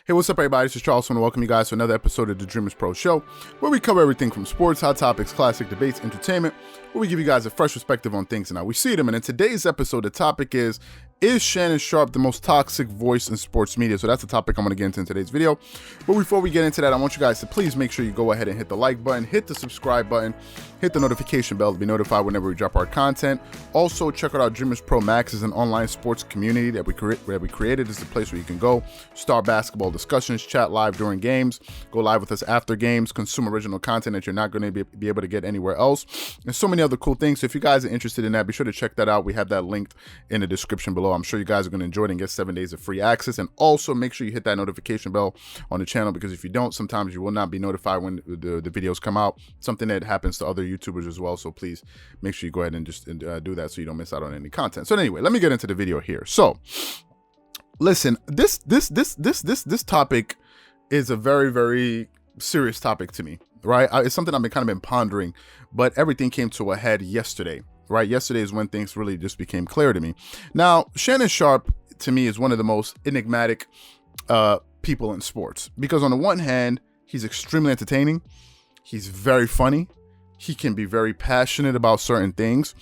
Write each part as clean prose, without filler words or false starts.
Hey, what's up, everybody? This is Charles. I want to welcome you guys to another episode of the Dreamerspro Show, where we cover everything from sports, hot topics, classic debates, entertainment, where we give you guys a fresh perspective on things and how we see them. And in today's episode, the topic is Shannon Sharpe the most toxic voice in sports media? So that's the topic I'm going to get into in today's video. But before we get into that, I want you guys to please make sure you go ahead and hit the like button, hit the subscribe button, hit the notification bell to be notified whenever we drop our content. Also, check out our Dreamerspro Max is an online sports community that we created. It's a place where you can go, start basketball discussions, chat live during games, go live with us after games, consume original content that you're not going to be able to get anywhere else, and so many other cool things. So if you guys are interested in that, be sure to check that out. We have that linked in the description below. I'm sure you guys are going to enjoy it and get 7 days of free access. And also make sure you hit that notification bell on the channel, because if you don't, sometimes you will not be notified when the videos come out. Something that happens to other YouTubers as well. So please make sure you go ahead and just do that so you don't miss out on any content. So anyway, let me get into the video here. So listen, this topic is a very, very serious topic to me, right? It's something I've been pondering, but everything came to a head yesterday, right? Yesterday is when things really just became clear to me. Now, Shannon Sharpe, to me, is one of the most enigmatic people in sports, because on the one hand, he's extremely entertaining. He's very funny. He can be very passionate about certain things,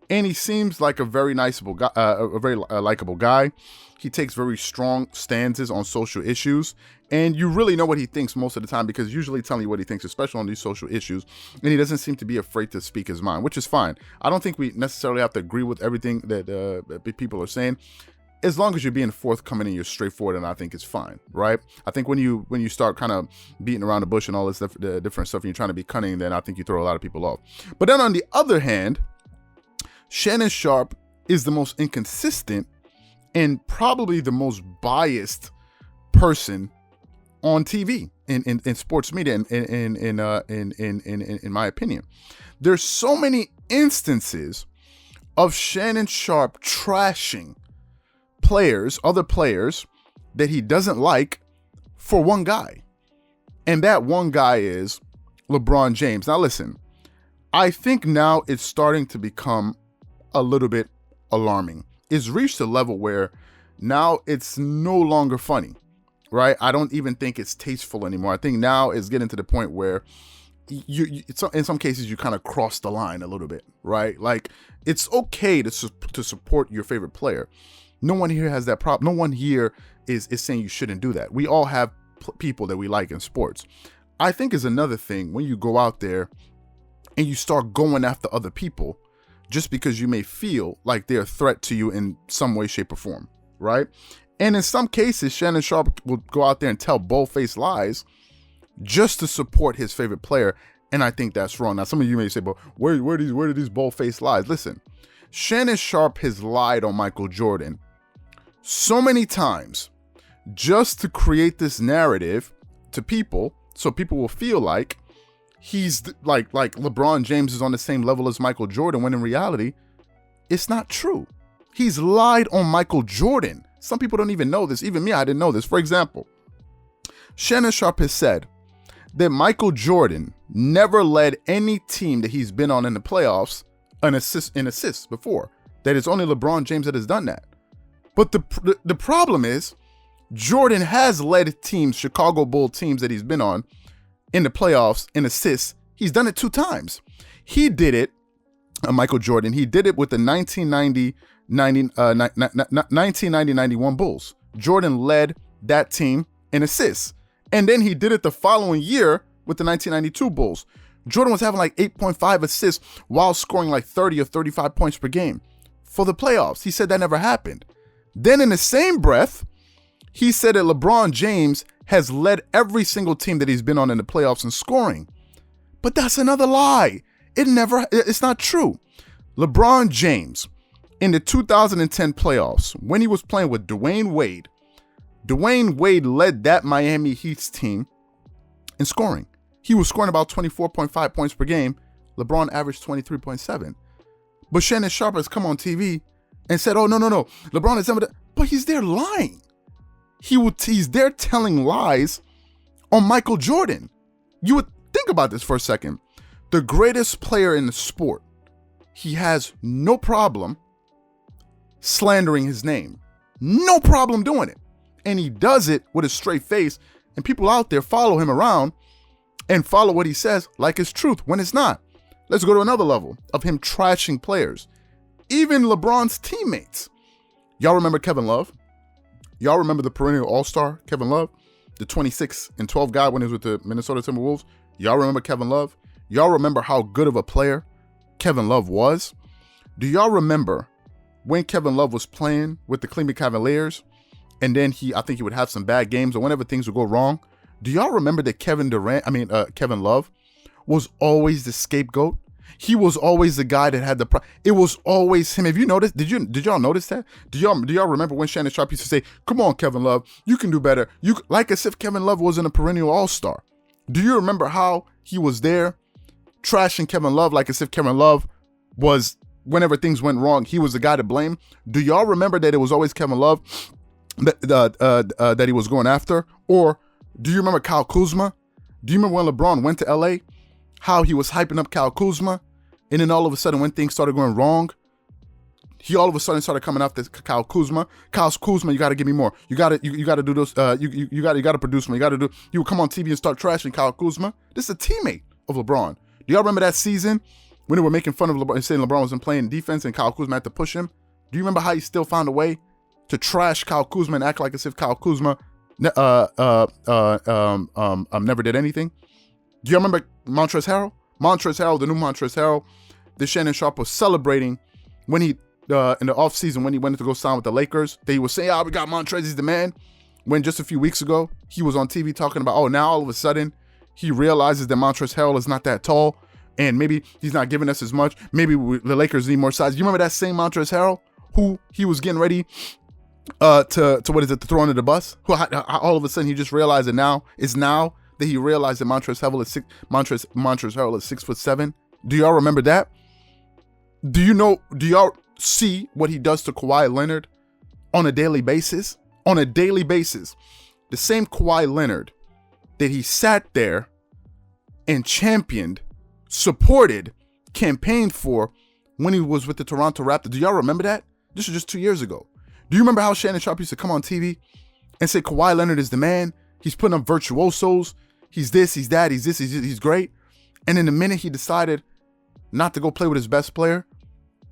and he seems like a very niceable guy, a very likable guy. He takes very strong stances on social issues, and you really know what he thinks most of the time, because he's usually telling you what he thinks, especially on these social issues, and he doesn't seem to be afraid to speak his mind, which is fine. I don't think we necessarily have to agree with everything that people are saying, as long as you're being forthcoming and you're straightforward, and I think it's fine, right? I think when you start kind of beating around the bush and all this different stuff, and you're trying to be cunning, then I think you throw a lot of people off. But then on the other hand, Shannon Sharpe is the most inconsistent and probably the most biased person on TV in sports media, in my opinion. There's so many instances of Shannon Sharpe trashing other players that he doesn't like, for one guy. And that one guy is LeBron James. Now listen, I think now it's starting to become a little bit alarming. It's reached a level where now it's no longer funny, right? I don't even think it's tasteful anymore. I think now it's getting to the point where in some cases you kind of cross the line a little bit, right? Like, it's okay to support your favorite player. No one here has that problem. No one here is saying you shouldn't do that. We all have people that we like in sports. I think is another thing when you go out there and you start going after other people just because you may feel like they're a threat to you in some way, shape, or form, right? And in some cases, Shannon Sharpe will go out there and tell bold-faced lies just to support his favorite player, and I think that's wrong. Now, some of you may say, but where are these bold-faced lies? Listen, Shannon Sharpe has lied on Michael Jordan so many times just to create this narrative to people, so people will feel like he's like LeBron James is on the same level as Michael Jordan, when in reality, it's not true. He's lied on Michael Jordan. Some people don't even know this. Even me, I didn't know this. For example, Shannon Sharpe has said that Michael Jordan never led any team that he's been on in the playoffs in assists before. That it's only LeBron James that has done that. But the problem is, Jordan has led teams, Chicago Bulls teams that he's been on, in the playoffs in assists. He's done it 2 times. He did it, Michael Jordan, he did it with the 1990-91 Bulls. Jordan led that team in assists. And then he did it the following year with the 1992 Bulls. Jordan was having like 8.5 assists while scoring like 30 or 35 points per game for the playoffs. He said that never happened. Then in the same breath, he said that LeBron James has led every single team that he's been on in the playoffs in scoring. But that's another lie. It's not true. LeBron James, in the 2010 playoffs, when he was playing with Dwayne Wade led that Miami Heat's team in scoring. He was scoring about 24.5 points per game. LeBron averaged 23.7. But Shannon Sharpe has come on TV and said, oh, no. LeBron is some of that. But he's there lying. He's there telling lies on Michael Jordan. You would think about this for a second. The greatest player in the sport, he has no problem slandering his name. No problem doing it. And he does it with a straight face, and people out there follow him around and follow what he says like it's truth when it's not. Let's go to another level of him trashing players. Even LeBron's teammates. Y'all remember Kevin Love? Y'all remember the perennial all-star Kevin Love? The 26-12 guy when he was with the Minnesota Timberwolves? Y'all remember Kevin Love? Y'all remember how good of a player Kevin Love was? Do y'all remember when Kevin Love was playing with the Cleveland Cavaliers, and then I think he would have some bad games, or whenever things would go wrong? Do y'all remember that Kevin Love was always the scapegoat? He was always the guy that had it was always him. Have you noticed? Did y'all notice that? Do y'all remember when Shannon Sharpe used to say, "Come on, Kevin Love, you can do better." Like as if Kevin Love wasn't a perennial all-star. Do you remember how he was there trashing Kevin Love like as if Kevin Love was, whenever things went wrong, he was the guy to blame? Do y'all remember that it was always Kevin Love that he was going after? Or do you remember Kyle Kuzma? Do you remember when LeBron went to LA? How he was hyping up Kyle Kuzma, and then all of a sudden when things started going wrong, he all of a sudden started coming after Kyle Kuzma. Kyle Kuzma, you got to give me more. You got to do this. You got to produce more. You would come on TV and start trashing Kyle Kuzma. This is a teammate of LeBron. Do y'all remember that season when they were making fun of LeBron and saying LeBron wasn't playing defense and Kyle Kuzma had to push him? Do you remember how he still found a way to trash Kyle Kuzma and act like as if Kyle Kuzma never did anything? Do you remember Montrezl Harrell? The new Montrezl Harrell, that Shannon Sharpe was celebrating when he, in the offseason, when he went to go sign with the Lakers. They would say, we got Montrezl, he's the man. When just a few weeks ago, he was on TV talking about, now all of a sudden, he realizes that Montrezl Harrell is not that tall, and maybe he's not giving us as much. Maybe the Lakers need more size. You remember that same Montrezl Harrell, who he was getting ready to throw under the bus? Who all of a sudden he just realized it now that he realized that Montrezl Harrell is 6'7". Do y'all remember that? Do y'all see what he does to Kawhi Leonard on a daily basis? On a daily basis. The same Kawhi Leonard that he sat there and championed, supported, campaigned for when he was with the Toronto Raptors. Do y'all remember that? This was just 2 years ago. Do you remember how Shannon Sharpe used to come on TV and say Kawhi Leonard is the man? He's putting up virtuosos. He's this, he's that, he's this, he's great. And in the minute he decided not to go play with his best player,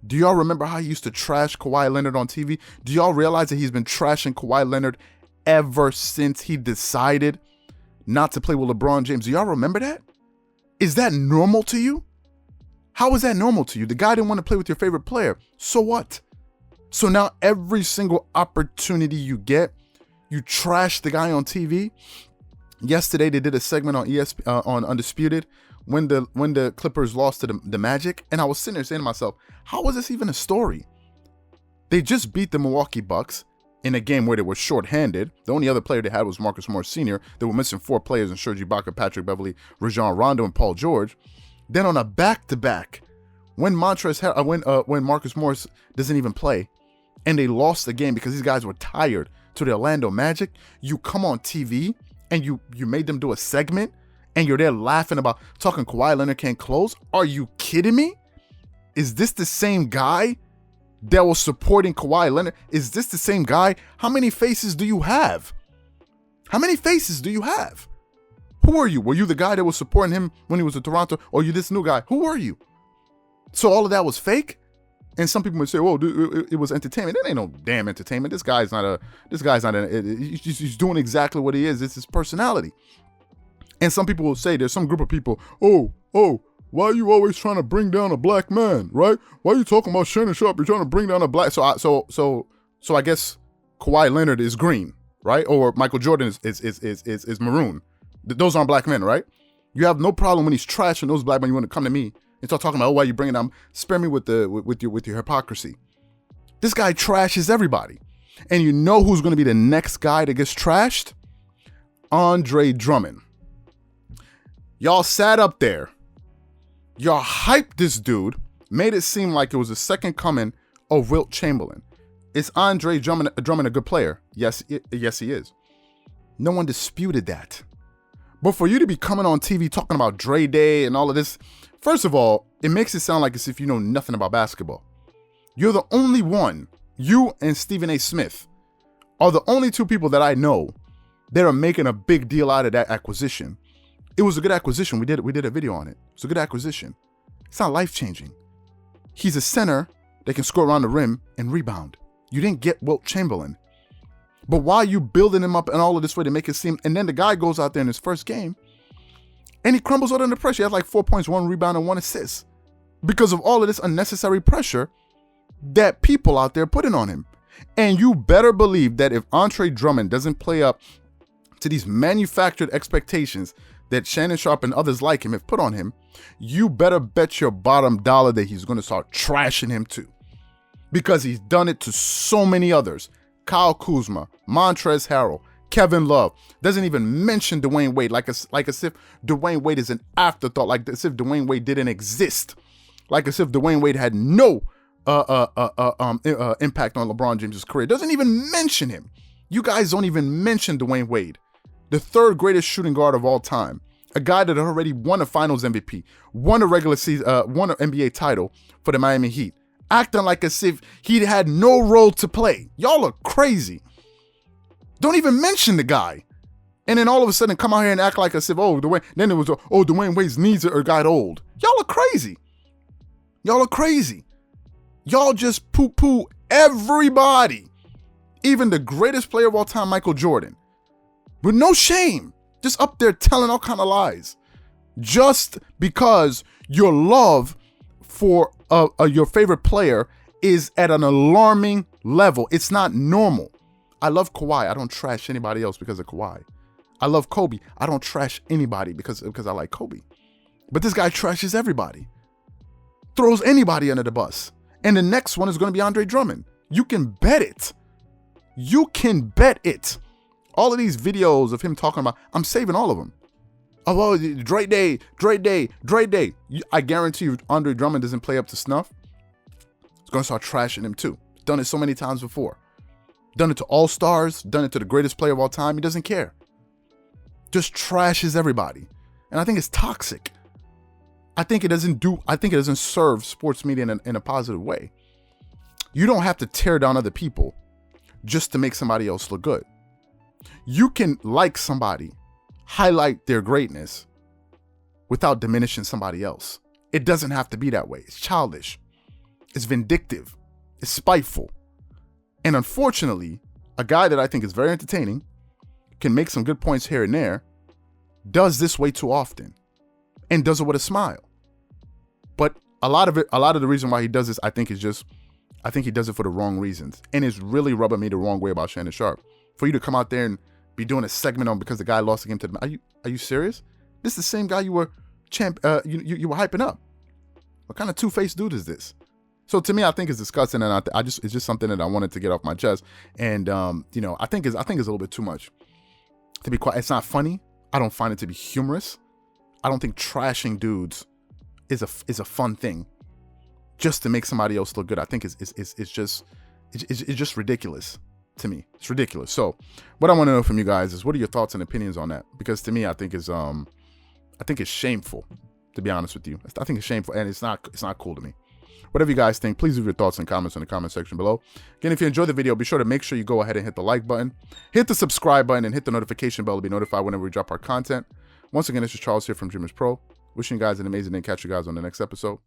do y'all remember how he used to trash Kawhi Leonard on TV? Do y'all realize that he's been trashing Kawhi Leonard ever since he decided not to play with LeBron James? Do y'all remember that? Is that normal to you? How is that normal to you? The guy didn't want to play with your favorite player. So what? So now every single opportunity you get, you trash the guy on TV. Yesterday they did a segment on on Undisputed when the Clippers lost to the Magic, and I was sitting there saying to myself, how is this even a story? They just beat the Milwaukee Bucks in a game where they were shorthanded. The only other player they had was Marcus Morris Sr. They were missing 4 players in Serge Ibaka, Patrick Beverley, Rajon Rondo, and Paul George. Then on a back-to-back, when Marcus Morris doesn't even play, and they lost the game because these guys were tired to the Orlando Magic, you come on TV and you made them do a segment and you're there laughing about talking Kawhi Leonard can't close? Are you kidding me? Is this the same guy that was supporting Kawhi Leonard? Is this the same guy? How many faces do you have? How many faces do you have? Who are you? Were you the guy that was supporting him when he was in Toronto? Or are you this new guy? Who are you? So all of that was fake? And some people would say, "Well, it was entertainment." That ain't no damn entertainment. He's doing exactly what he is. It's his personality. And some people will say, there's some group of people, oh, why are you always trying to bring down a black man, right? Why are you talking about Shannon Sharpe? You're trying to bring down a black. So I guess Kawhi Leonard is green, right? Or Michael Jordan is maroon. Those aren't black men, right? You have no problem when he's trashing those black men. You want to come to me and start talking about, why are you bringing down? Spare me with your hypocrisy. This guy trashes everybody. And you know who's going to be the next guy that gets trashed? Andre Drummond. Y'all sat up there. Y'all hyped this dude, made it seem like it was the second coming of Wilt Chamberlain. Is Andre Drummond a good player? Yes, he is. No one disputed that. But for you to be coming on TV talking about Dre Day and all of this, first of all, it makes it sound like as if you know nothing about basketball. You're the only one, you and Stephen A. Smith, are the only two people that I know that are making a big deal out of that acquisition. It was a good acquisition. We did a video on it. It's a good acquisition. It's not life-changing. He's a center that can score around the rim and rebound. You didn't get Wilt Chamberlain. But why are you building him up in all of this way to make it seem, and then the guy goes out there in his first game and he crumbles under pressure. He has like 4 points, 1 rebound, and 1 assist because of all of this unnecessary pressure that people out there putting on him. And you better believe that if Andre Drummond doesn't play up to these manufactured expectations that Shannon Sharpe and others like him have put on him, you better bet your bottom dollar that he's going to start trashing him too. Because he's done it to so many others. Kyle Kuzma, Montrezl Harrell, Kevin Love. Doesn't even mention Dwayne Wade like as if Dwayne Wade is an afterthought, like as if Dwayne Wade didn't exist. Like as if Dwayne Wade had no impact on LeBron James' career. Doesn't even mention him. You guys don't even mention Dwayne Wade, the third greatest shooting guard of all time, a guy that had already won a Finals MVP, won a regular season, won an NBA title for the Miami Heat, acting like as if he had no role to play. Y'all are crazy. Don't even mention the guy, and then all of a sudden come out here and act like as if then it was Dwayne Wade's knees got old. Y'all are crazy. Y'all are crazy. Y'all just poo-poo everybody. Even the greatest player of all time, Michael Jordan, with no shame, just up there telling all kind of lies, just because your love for your favorite player is at an alarming level. It's not normal. I love Kawhi. I don't trash anybody else because of Kawhi. I love Kobe. I don't trash anybody because I like Kobe. But this guy trashes everybody, throws anybody under the bus. And the next one is going to be Andre Drummond. You can bet it. You can bet it. All of these videos of him talking about, I'm saving all of them. Oh, Dre Day. I guarantee you, Andre Drummond doesn't play up to snuff. He's going to start trashing him too. Done it so many times before. Done it to all-stars. Done it to the greatest player of all time. He doesn't care. Just trashes everybody. And I think it's toxic. I think it doesn't serve sports media in a positive way. You don't have to tear down other people just to make somebody else look good. You can like somebody, highlight their greatness without diminishing somebody else. It doesn't have to be that way. It's childish. It's vindictive. It's spiteful. And unfortunately, a guy that I think is very entertaining, can make some good points here and there, does this way too often and does it with a smile. But a lot of the reason why he does this, I think he does it for the wrong reasons. And it's really rubbing me the wrong way about Shannon Sharpe. For you to come out there and be doing a segment on because the guy lost the game to the, are you serious? This is the same guy you were you were hyping up. What kind of two-faced dude is this? So to me, I think it's disgusting, and it's just something that I wanted to get off my chest. And I think it's a little bit too much. To be quiet, it's not funny. I don't find it to be humorous. I don't think trashing dudes is a fun thing just to make somebody else look good. I think it's just ridiculous to me. It's ridiculous. So what I want to know from you guys is, what are your thoughts and opinions on that? Because to me, I think it's shameful, to be honest with you. I think it's shameful, and it's not cool to me. Whatever you guys think, please leave your thoughts and comments in the comment section below. Again, if you enjoyed the video, be sure to make sure you go ahead and hit the like button, hit the subscribe button, and hit the notification bell to be notified whenever we drop our content. Once again, this is Charles here from Dreamerspro. Wishing you guys an amazing day. Catch you guys on the next episode.